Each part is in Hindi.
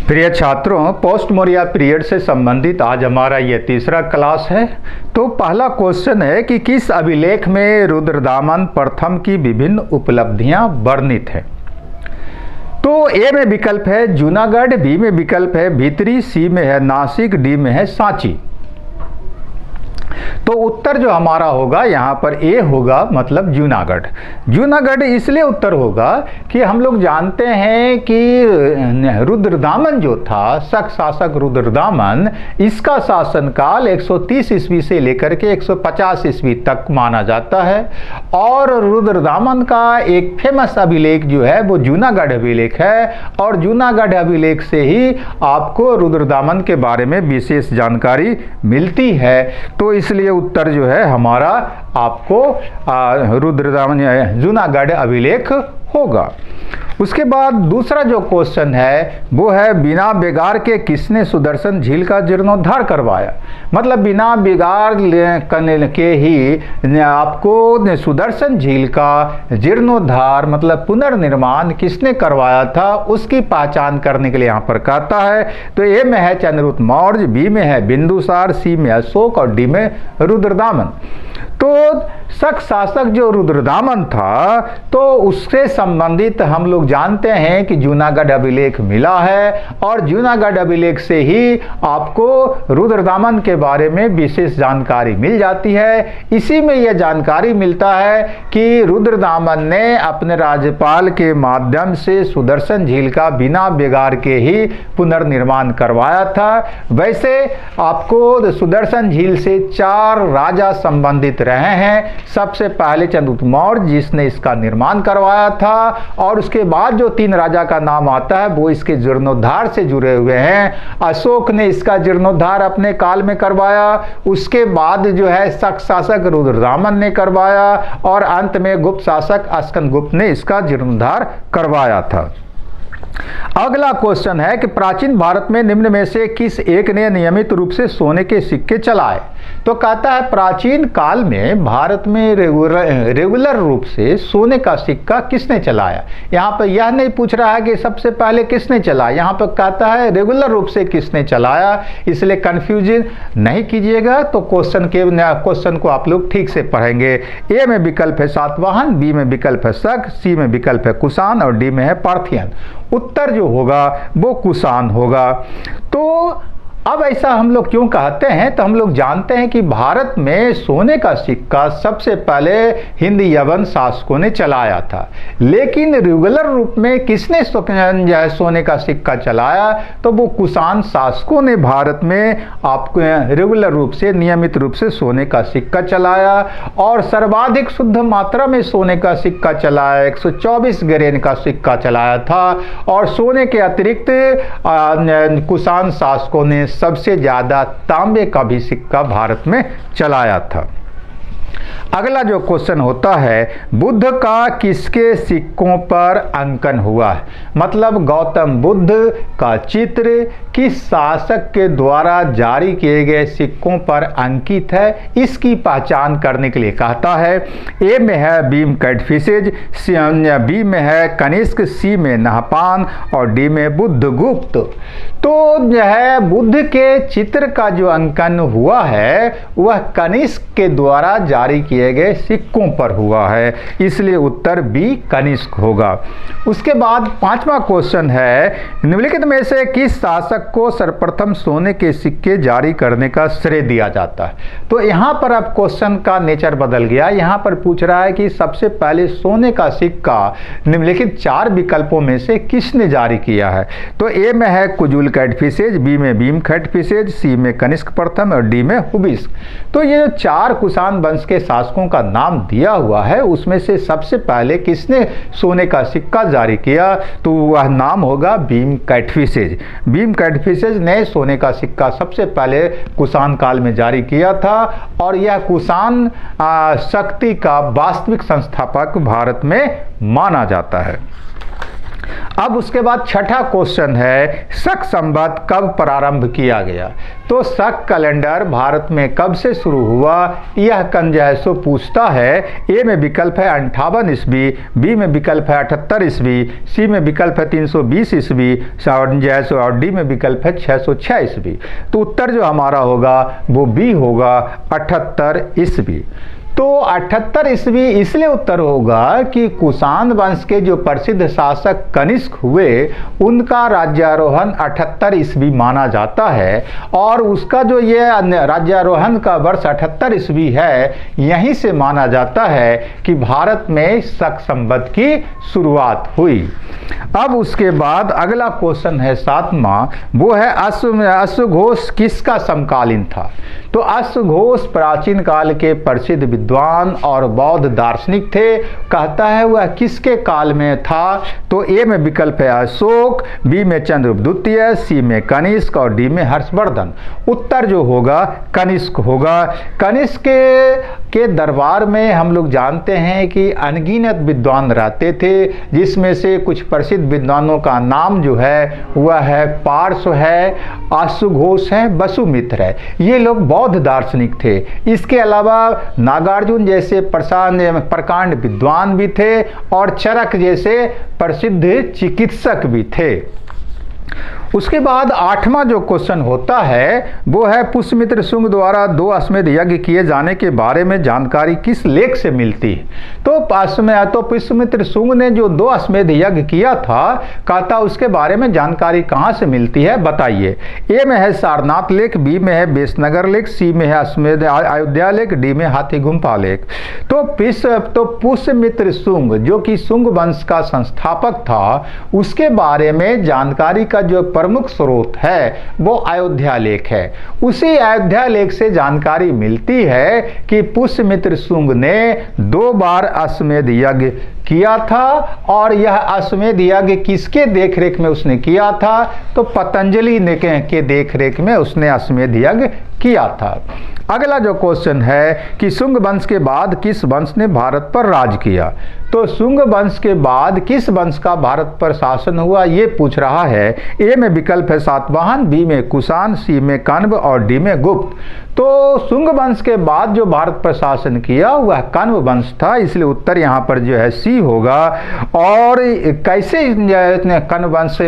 प्रिय छात्रों, पोस्ट मौर्य पीरियड से संबंधित आज हमारा ये तीसरा क्लास है। तो पहला क्वेश्चन है कि किस अभिलेख में रुद्रदामन प्रथम की विभिन्न उपलब्धियां वर्णित हैं। तो ए में विकल्प है जूनागढ़, बी में विकल्प है भीतरी, सी में है नासिक, डी में है सांची। तो उत्तर जो हमारा होगा यहाँ पर ए होगा, मतलब जूनागढ़। जूनागढ़ इसलिए उत्तर होगा कि हम लोग जानते हैं कि रुद्रदामन जो था, शक शासक रुद्रदामन, इसका शासनकाल 130 ईस्वी से लेकर के 150 ईस्वी तक माना जाता है। और रुद्रदामन का एक फेमस अभिलेख जो है वो जूनागढ़ अभिलेख है, और जूनागढ़ अभिलेख से ही आपको रुद्रदामन के बारे में विशेष जानकारी मिलती है। तो इसलिए उत्तर जो है हमारा आपको रुद्रदामन जूनागढ़ अभिलेख होगा। उसके बाद दूसरा जो क्वेश्चन है वो है बिना बिगाड़ के किसने सुदर्शन झील का जीर्णोद्धार करवाया। मतलब बिना बिगाड़ के ही आपको सुदर्शन झील का जीर्णोद्धार मतलब पुनर्निर्माण किसने करवाया था, उसकी पहचान करने के लिए यहाँ पर कहता है। तो ए में है चंद्रगुप्त मौर्य, बी में है बिंदुसार, सी में अशोक और डी में रुद्रदामन। तो शक शासक जो रुद्रदामन था, तो उससे संबंधित हम लोग जानते हैं कि जूनागढ़ अभिलेख मिला है, और जूनागढ़ अभिलेख से ही आपको रुद्रदामन के बारे में विशेष जानकारी मिल जाती है। इसी में यह जानकारी मिलता है कि रुद्रदामन ने अपने राज्यपाल के माध्यम से सुदर्शन झील का बिना बिगाड़ के ही पुनर्निर्माण करवाया था। वैसे आपको सुदर्शन झील से 4 राजा संबंधित रहे हैं। सबसे पहले चंद्रगुप्त मौर्य, जिसने इसका निर्माण करवाया था, और उसके बाद जो 3 राजा का नाम आता है वो इसके जीर्णोद्धार से जुड़े हुए हैं। अशोक ने इसका जीर्णोद्धार अपने काल में करवाया, उसके बाद जो है शक शासक रुद्रदामन ने करवाया, और अंत में गुप्त शासक स्कंदगुप्त ने इसका जीर्णोद्धार करवाया था। अगला क्वेश्चन है कि प्राचीन भारत में निम्न में से किस एक ने नियमित रूप से सोने के सिक्के चलाए। तो कहता है प्राचीन काल में भारत में रेगुलर रूप से सोने का सिक्का किसने चलाया। यहाँ पर यह नहीं पूछ रहा है कि सबसे पहले किसने चलाया, यहाँ पर कहता है रेगुलर रूप से किसने चलाया, इसलिए कंफ्यूजन नहीं कीजिएगा। तो क्वेश्चन को आप लोग ठीक से पढ़ेंगे। ए में विकल्प है सातवाहन, बी में विकल्प है शक, सी में विकल्प है कुषाण और डी में है पार्थियन। उत्तर जो होगा वो कुषाण होगा। तो अब ऐसा हम लोग क्यों कहते हैं, तो हम लोग जानते हैं कि भारत में सोने का सिक्का सबसे पहले हिंद यवन शासकों ने चलाया था, लेकिन रेगुलर रूप में किसने सोने का सिक्का चलाया, तो वो कुषाण शासकों ने भारत में आपको रेगुलर रूप से नियमित रूप से सोने का सिक्का चलाया, और सर्वाधिक शुद्ध मात्रा में सोने का सिक्का चलाया, 124 ग्रेन का सिक्का चलाया था। और सोने के अतिरिक्त कुषाण शासकों ने सबसे ज्यादा तांबे का भी सिक्का भारत में चलाया था। अगला जो क्वेश्चन होता है, बुद्ध का किसके सिक्कों पर अंकन हुआ है। मतलब गौतम बुद्ध का चित्र किस शासक के द्वारा जारी किए गए सिक्कों पर अंकित है, इसकी पहचान करने के लिए कहता है। ए में है भीम कैडफिसेज, बी में है कनिष्क, सी में नहपान और डी में बुद्धगुप्त। तो जो है बुद्ध के चित्र का जो अंकन हुआ है वह कनिष्क के द्वारा जारी किए गए सिक्कों पर हुआ है, इसलिए उत्तर बी कनिष्क होगा। उसके बाद 5वां क्वेश्चन है, निम्नलिखित में से किस शासक को सर्वप्रथम सोने के सिक्के जारी करने का श्रेय दिया जाता है। तो यहाँ पर अब क्वेश्चन का नेचर बदल गया। यहाँ पर पूछ रहा है कि सबसे पहले सोने का सिक्का निम्नलिखित 4 विकल्पों में से किसने जारी किया है। तो ए में है कुजुल कैडफिसेज, बी में भीम कैडफिसेज, सी में कनिष्क प्रथम और डी में हुबिस्क। तो ये जो 4 कुषाण वंश के शासकों का नाम दिया हुआ है, उसमें से सबसे पहले किसने सोने का सिक्का जारी किया, तो वह नाम होगा भीम कैडफिसेज। भीम कैडफिसेज ने सोने का सिक्का सबसे पहले कुषाण काल में जारी किया था, और यह कुषाण शक्ति का वास्तविक संस्थापक भारत में माना जाता है। अब उसके बाद छठा क्वेश्चन है, शक संवत कब प्रारंभ किया गया। तो शक कैलेंडर भारत में कब से शुरू हुआ, यह कन जो है सो पूछता है। ए में विकल्प है 58 ईस्वी, बी में विकल्प है 78 ईस्वी, सी में विकल्प है 320 ईस्वी, और डी में विकल्प है 606 ईस्वी। तो उत्तर जो हमारा होगा वो बी होगा, 78 ईस्वी। तो 78 ईस्वी इसलिए उत्तर होगा कि कुषाण वंश के जो प्रसिद्ध शासक कनिष्क हुए उनका राज्यारोहण 78 ईस्वी माना जाता है, और उसका जो ये राज्यारोहण का वर्ष 78 ईस्वी है, यहीं से माना जाता है कि भारत में शक संवत की शुरुआत हुई। अब उसके बाद अगला क्वेश्चन है 7वां, वो है अश्वघोष किसका समकालीन था। तो अश्वघोष प्राचीन काल के प्रसिद्ध विद्वान और बौद्ध दार्शनिक थे। कहता है वह किसके काल में था। तो ए में विकल्प है अशोक, बी में चंद्रगुप्त द्वितीय, सी में कनिष्क और डी में हर्षवर्धन। उत्तर जो होगा कनिष्क होगा। कनिष्क के दरबार में हम लोग जानते हैं कि अनगिनत विद्वान रहते थे, जिसमें से कुछ प्रसिद्ध विद्वानों का नाम जो है वह है पार्श्व है, अश्वघोष है, वसुमित्र है। ये लोग बौद्ध दार्शनिक थे। इसके अलावा नागार्जुन जैसे प्रकांड विद्वान भी थे और चरक जैसे प्रसिद्ध चिकित्सक भी थे। उसके बाद 8वां जो क्वेश्चन होता है वो है पुष्यमित्र शुंग द्वारा 2 अश्वमेध यज्ञ किए जाने के बारे में जानकारी किस लेख से मिलती है। तो पुष्यमित्र शुंग ने जो 2 अश्वमेध यज्ञ किया था, कहता उसके बारे में जानकारी कहाँ से मिलती है, बताइए। ए में है सारनाथ लेख, बी में है बेसनगर लेख, सी में है अश्वमेध अयोध्या लेख, डी में हाथी गुम्फा लेख। तो पुष्यमित्र शुंग जो कि शुंग वंश का संस्थापक था, उसके बारे में जानकारी का जो प्रमुख स्रोत है वो अयोध्या लेख है। उसी अयोध्या लेख से जानकारी मिलती है कि पुष्यमित्र शुंग ने 2 बार अश्वमेध यज्ञ किया था, और यह अश्वमेध यज्ञ किसके देखरेख में उसने किया था। तो पतंजलि ने के देखरेख में उसने अश्वमेध यज्ञ किया था। अगला जो क्वेश्चन है कि शुंग वंश के बाद किस वंश ने भारत पर राज किया। तो शुंग वंश के बाद किस वंश का भारत पर शासन हुआ, ये पूछ रहा है। ए में विकल्प है सातवाहन, बी में कुषाण, सी में कण्व और डी में गुप्त। तो शुंग वंश के बाद जो भारत पर शासन किया वह कण्व वंश था, इसलिए उत्तर यहाँ पर जो है सी होगा। और कैसे कण्व वंश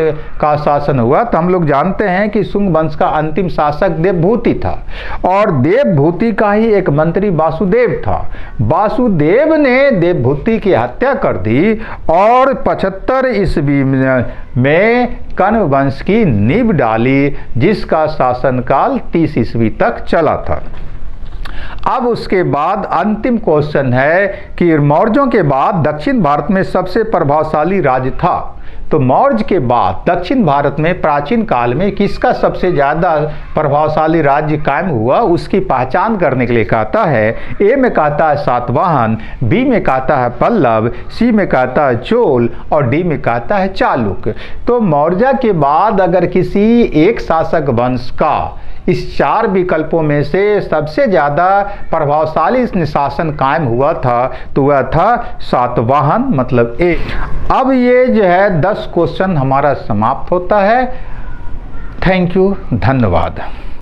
का शासन हुआ, तो हम लोग जानते हैं कि शुंग वंश का अंतिम शासक देवभूति था, और देवभूति का ही एक मंत्री वासुदेव था। वासुदेव ने देवभूति की हत्या कर दी और 75 ईस्वी में कण्व वंश की नींव डाली, जिसका शासनकाल 30 ईस्वी तक चला था। अब उसके बाद अंतिम क्वेश्चन है कि मौर्यों के बाद दक्षिण भारत में सबसे प्रभावशाली राज्य था। तो मौर्य के बाद दक्षिण भारत में प्राचीन काल में किसका सबसे ज़्यादा प्रभावशाली राज्य कायम हुआ, उसकी पहचान करने के लिए कहता है। ए में कहता है सातवाहन, बी में कहता है पल्लव, सी में कहता है चोल और डी में कहता है चालुक्य। तो मौर्य के बाद अगर किसी एक शासक वंश का इस 4 विकल्पों में से सबसे ज़्यादा प्रभावशाली शासन कायम हुआ था तो वह था सातवाहन, मतलब ए। अब ये जो है 10 क्वेश्चन हमारा समाप्त होता है। थैंक यू, धन्यवाद।